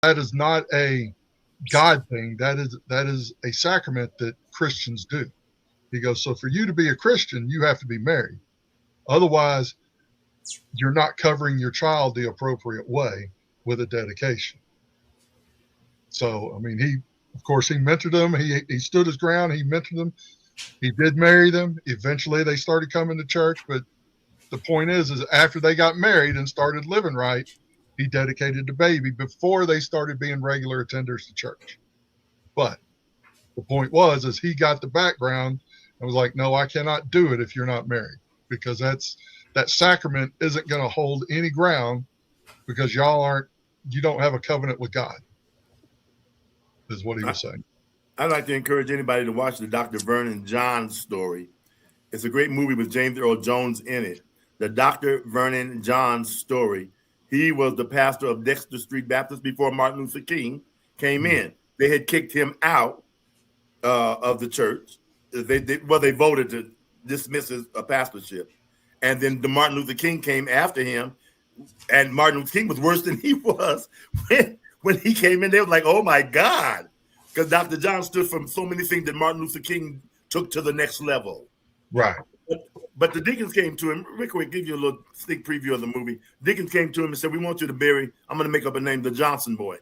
that is not a God thing. That is a sacrament that Christians do. He goes, so for you to be a Christian, you have to be married. Otherwise, you're not covering your child the appropriate way with a dedication. So, I mean, of course, he mentored them. He stood his ground. He mentored them. He did marry them. Eventually, they started coming to church. But the point is after they got married and started living right, he dedicated the baby before they started being regular attenders to church. But the point is he got the background and was like, no, I cannot do it if you're not married, because that sacrament isn't going to hold any ground because you don't have a covenant with God, is what he I, was saying. I'd like to encourage anybody to watch the Dr. Vernon Johns story. It's a great movie with James Earl Jones in it. The Dr. Vernon Johns story. He was the pastor of Dexter Street Baptist before Martin Luther King came in. They had kicked him out of the church. They voted to dismiss his pastorship, and then the Martin Luther King came after him, and Martin Luther King was worse than he was when he came in. They were like, "Oh my God," because Dr. John stood for so many things that Martin Luther King took to the next level. Right. But the deacons came to him. Rick, we give you a little sneak preview of the movie. Deacons came to him and said, "We want you to bury." I'm going to make up a name, the Johnson boy.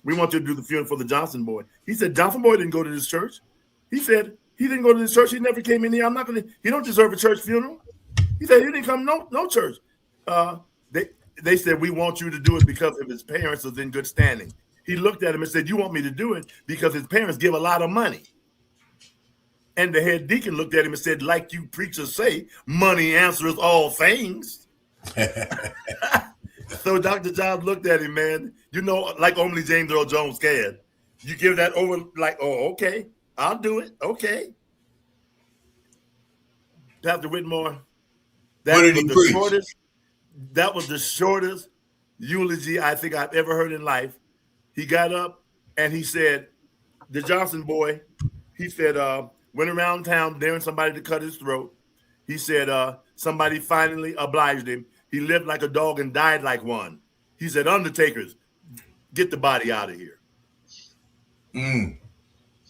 We want you to do the funeral for the Johnson boy. He said, Johnson boy didn't go to this church. He said, he didn't go to this church. He never came in here. I'm not going to, he don't deserve a church funeral. He said, he didn't come no church. They said, we want you to do it because of his parents is in good standing. He looked at him and said, you want me to do it because his parents give a lot of money. And the head deacon looked at him and said, like you preachers say, money answers all things. So Dr. John looked at him, man. You know, like only James Earl Jones can. You give that over, like, oh, okay, I'll do it. Okay. Pastor Whitmore, what did he preach? That was the shortest eulogy I think I've ever heard in life. He got up and he said, the Johnson boy, he said, went around town daring somebody to cut his throat. He said, somebody finally obliged him. He lived like a dog and died like one. He said, undertakers, get the body out of here.